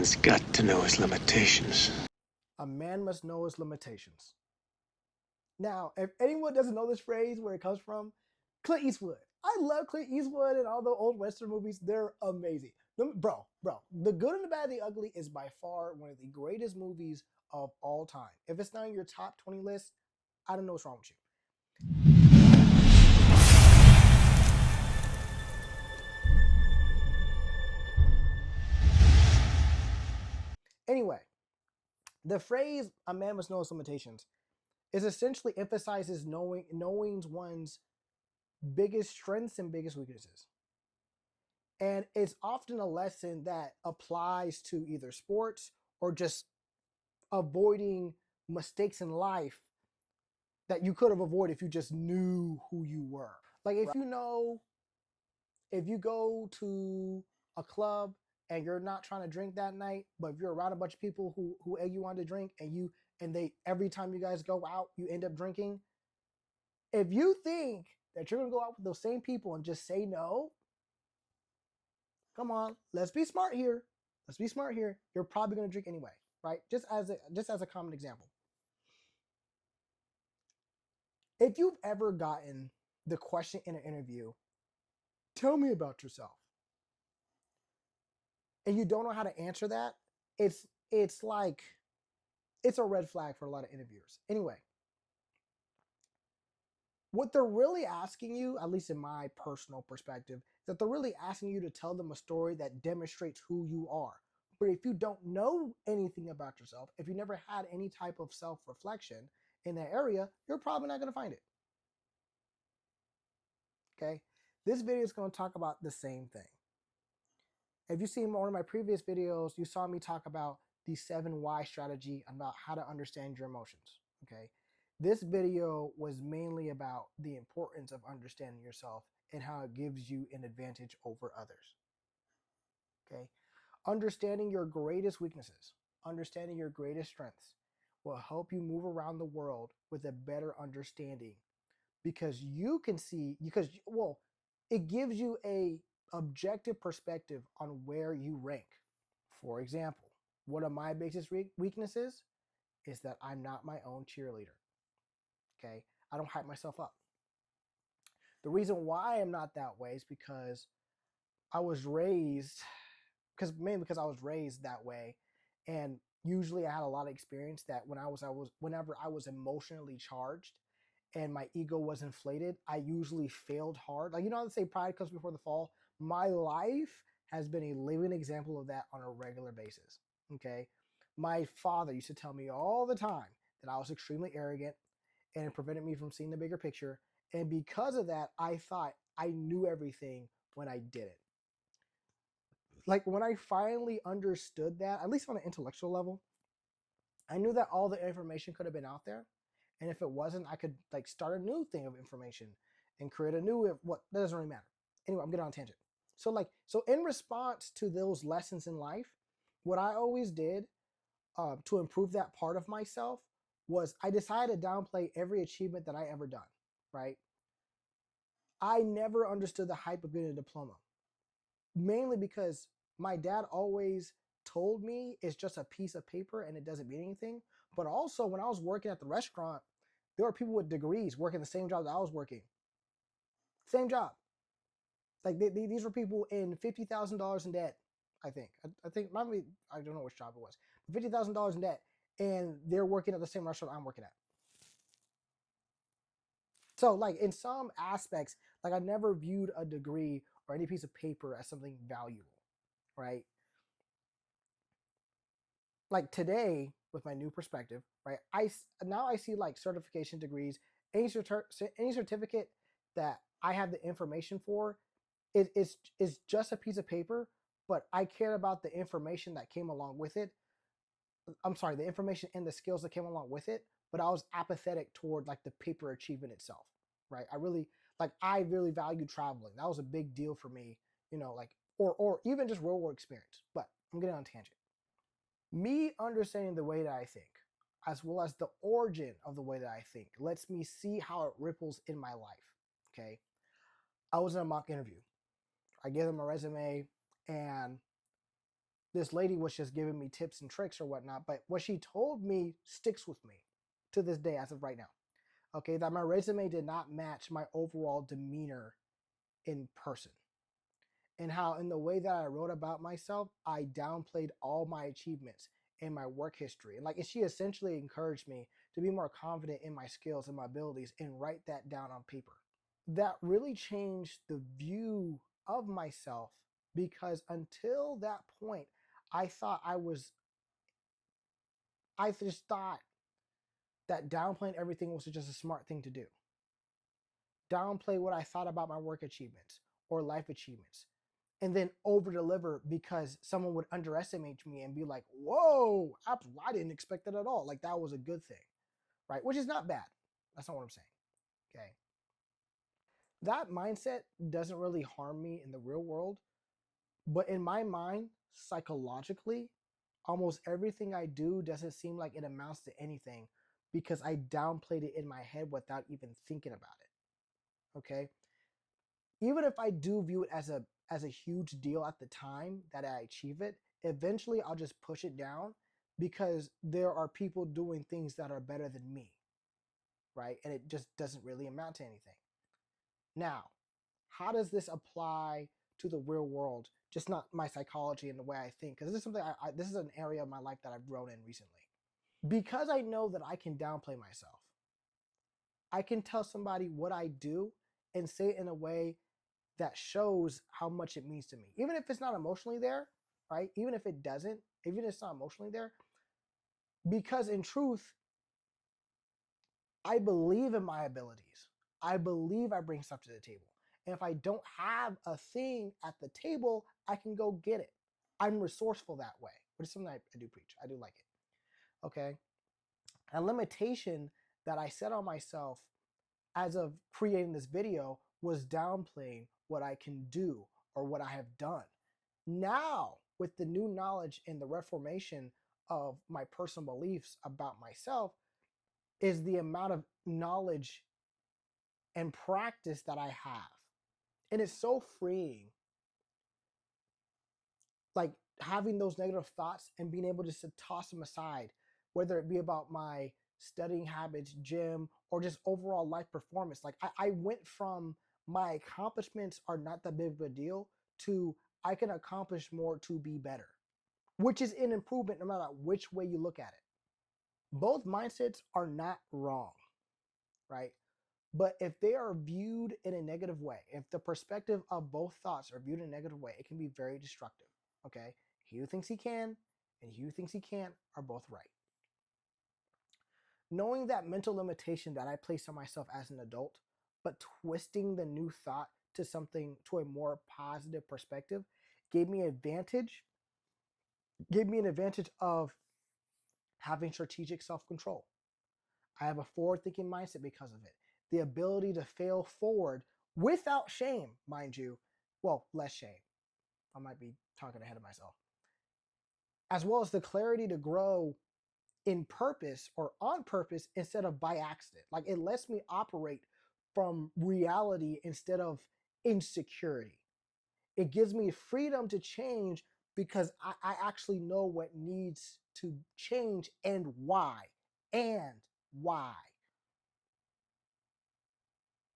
man's got to know his limitations. A man must know his limitations. Now, if anyone doesn't know this phrase, where it comes from, Clint Eastwood. I love Clint Eastwood and all the old Western movies. They're amazing. Bro, The Good and the Bad and the Ugly is by far one of the greatest movies of all time. If it's not in your top 20 list, I don't know what's wrong with you. Anyway, the phrase "a man must know his limitations" is essentially emphasizes knowing one's biggest strengths and biggest weaknesses. And it's often a lesson that applies to either sports or just avoiding mistakes in life that you could have avoided if you just knew who you were. Like if you go to a club and you're not trying to drink that night, but if you're around a bunch of people who egg you on to drink and they every time you guys go out, you end up drinking. If you think that you're gonna go out with those same people and just say no, come on, let's be smart here. Let's be smart here. You're probably gonna drink anyway, right? Just as a common example. If you've ever gotten the question in an interview, tell me about yourself, and you don't know how to answer that, it's like it's a red flag for a lot of interviewers. Anyway, what they're really asking you, at least in my personal perspective, is that they're really asking you to tell them a story that demonstrates who you are. But if you don't know anything about yourself, if you never had any type of self-reflection in that area, you're probably not going to find it. Okay? This video is going to talk about the same thing. If you've seen one of my previous videos, you saw me talk about the 7 why strategy about how to understand your emotions. Okay? This video was mainly about the importance of understanding yourself and how it gives you an advantage over others. Okay? Understanding your greatest weaknesses, understanding your greatest strengths will help you move around the world with a better understanding because you can see it gives you a objective perspective on where you rank. For example, one of my biggest weaknesses is that I'm not my own cheerleader. Okay? I don't hype myself up. The reason why I'm not that way is because I was raised mainly because I was raised that way, and usually I had a lot of experience that whenever I was emotionally charged and my ego was inflated, I usually failed hard. Like, you know how they say pride comes before the fall? My life has been a living example of that on a regular basis. Okay. My father used to tell me all the time that I was extremely arrogant and it prevented me from seeing the bigger picture. And because of that, I thought I knew everything when I didn't. Like when I finally understood that, at least on an intellectual level, I knew that all the information could have been out there. And if it wasn't, I could like start a new thing of information and create a new what that doesn't really matter. Anyway, I'm getting on a tangent. So in response to those lessons in life, what I always did to improve that part of myself was I decided to downplay every achievement that I ever done. Right? I never understood the hype of getting a diploma, mainly because my dad always told me it's just a piece of paper and it doesn't mean anything. But also, when I was working at the restaurant, there were people with degrees working the same job that I was working. Same job. Like these were people in $50,000 in debt. I think. I think maybe I don't know which job it was. $50,000 in debt, and they're working at the same restaurant I'm working at. So, like in some aspects, like I never viewed a degree or any piece of paper as something valuable, right? Like today, with my new perspective, right? I see like certification degrees, any certificate that I have the information for, is just a piece of paper, but I care about the information that came along with it. I'm sorry, the information and the skills that came along with it, but I was apathetic toward like the paper achievement itself, right? I really value traveling. That was a big deal for me, like or even just real world experience. But I'm getting on a tangent. Me understanding the way that I think, as well as the origin of the way that I think, lets me see how it ripples in my life. Okay. I was in a mock interview. I gave them a resume and this lady was just giving me tips and tricks or whatnot, but what she told me sticks with me to this day as of right now. Okay, that my resume did not match my overall demeanor in person. And how, in the way that I wrote about myself, I downplayed all my achievements and my work history. And like, she essentially encouraged me to be more confident in my skills and my abilities and write that down on paper. That really changed the view of myself, because until that point, I just thought that downplaying everything was just a smart thing to do. Downplay what I thought about my work achievements or life achievements, and then over deliver because someone would underestimate me and be like, whoa, I didn't expect that at all. Like, that was a good thing, right? Which is not bad. That's not what I'm saying. Okay. That mindset doesn't really harm me in the real world, but in my mind, psychologically, almost everything I do doesn't seem like it amounts to anything because I downplayed it in my head without even thinking about it. Okay. Even if I do view it as a huge deal at the time that I achieve it, eventually I'll just push it down because there are people doing things that are better than me, right? And it just doesn't really amount to anything. Now, how does this apply to the real world? Just not my psychology and the way I think, because this is something this is an area of my life that I've grown in recently. Because I know that I can downplay myself, I can tell somebody what I do and say it in a way that shows how much it means to me. Even if it's not emotionally there, right? Even if it doesn't, even if it's not emotionally there, because in truth, I believe in my abilities. I believe I bring stuff to the table. And if I don't have a thing at the table, I can go get it. I'm resourceful that way, which is something I do preach. I do like it. Okay. A limitation that I set on myself as of creating this video was downplaying what I can do or what I have done. Now, with the new knowledge and the reformation of my personal beliefs about myself, is the amount of knowledge and practice that I have. And it's so freeing. Like, having those negative thoughts and being able to toss them aside, whether it be about my studying habits, gym, or just overall life performance. Like, I went from my accomplishments are not that big of a deal to I can accomplish more to be better, which is an improvement no matter which way you look at it. Both mindsets are not wrong, right? But if they are viewed in a negative way, if the perspective of both thoughts are viewed in a negative way, it can be very destructive. Okay. He who thinks he can and he who thinks he can't are both right. Knowing that mental limitation that I placed on myself as an adult, but twisting the new thought to something, to a more positive perspective, gave me an advantage of having strategic self-control. I have a forward-thinking mindset because of it. The ability to fail forward without shame, mind you. Well, less shame. I might be talking ahead of myself. As well as the clarity to grow in purpose or on purpose instead of by accident. Like, it lets me operate from reality instead of insecurity. It gives me freedom to change because I actually know what needs to change and why. And why.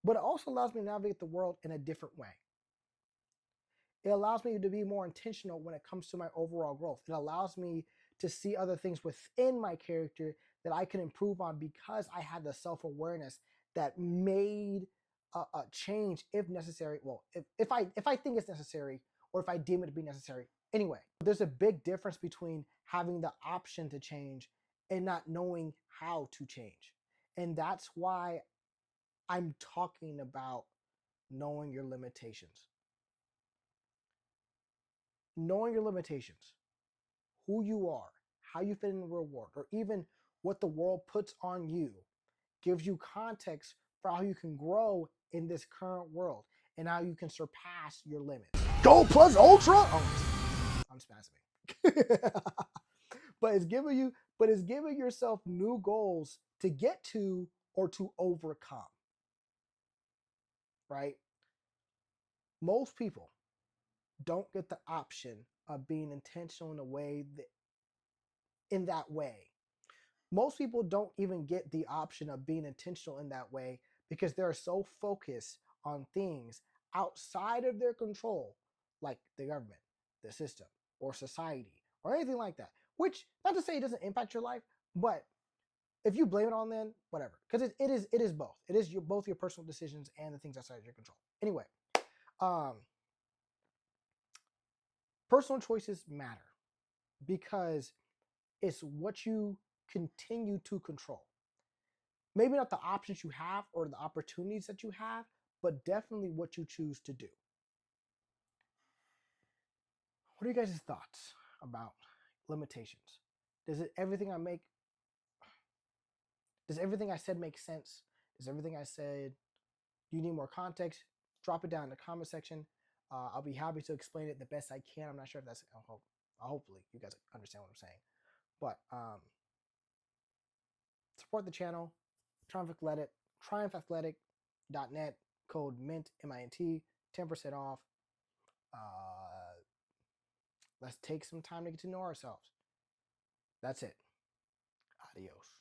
But it also allows me to navigate the world in a different way. It allows me to be more intentional when it comes to my overall growth. It allows me to see other things within my character that I can improve on because I had the self-awareness that made a change if necessary. Well, if I think it's necessary or if I deem it to be necessary. Anyway, there's a big difference between having the option to change and not knowing how to change. And that's why I'm talking about knowing your limitations. Knowing your limitations, who you are, how you fit in the real world, or even what the world puts on you, gives you context for how you can grow in this current world and how you can surpass your limits. Go plus ultra. Oh, I'm spazzing. But it's giving yourself new goals to get to or to overcome. Right? Most people don't get the option of being intentional in a way in that way. Most people don't even get the option of being intentional in that way because they're so focused on things outside of their control, like the government, the system, or society, or anything like that. Which, not to say it doesn't impact your life, but if you blame it on them, whatever, because it is both. It is both your personal decisions and the things outside of your control. Anyway, personal choices matter because it's what you continue to control. Maybe not the options you have or the opportunities that you have, but definitely what you choose to do. What are you guys' thoughts about limitations? Does everything I said make sense? Does everything I said, do you need more context? Drop it down in the comment section. I'll be happy to explain it the best I can. I'm not sure if that's, hopefully you guys understand what I'm saying. But support the channel, triumphathletic.net, code MINT, M-I-N-T, 10% off. Let's take some time to get to know ourselves. That's it. Adios.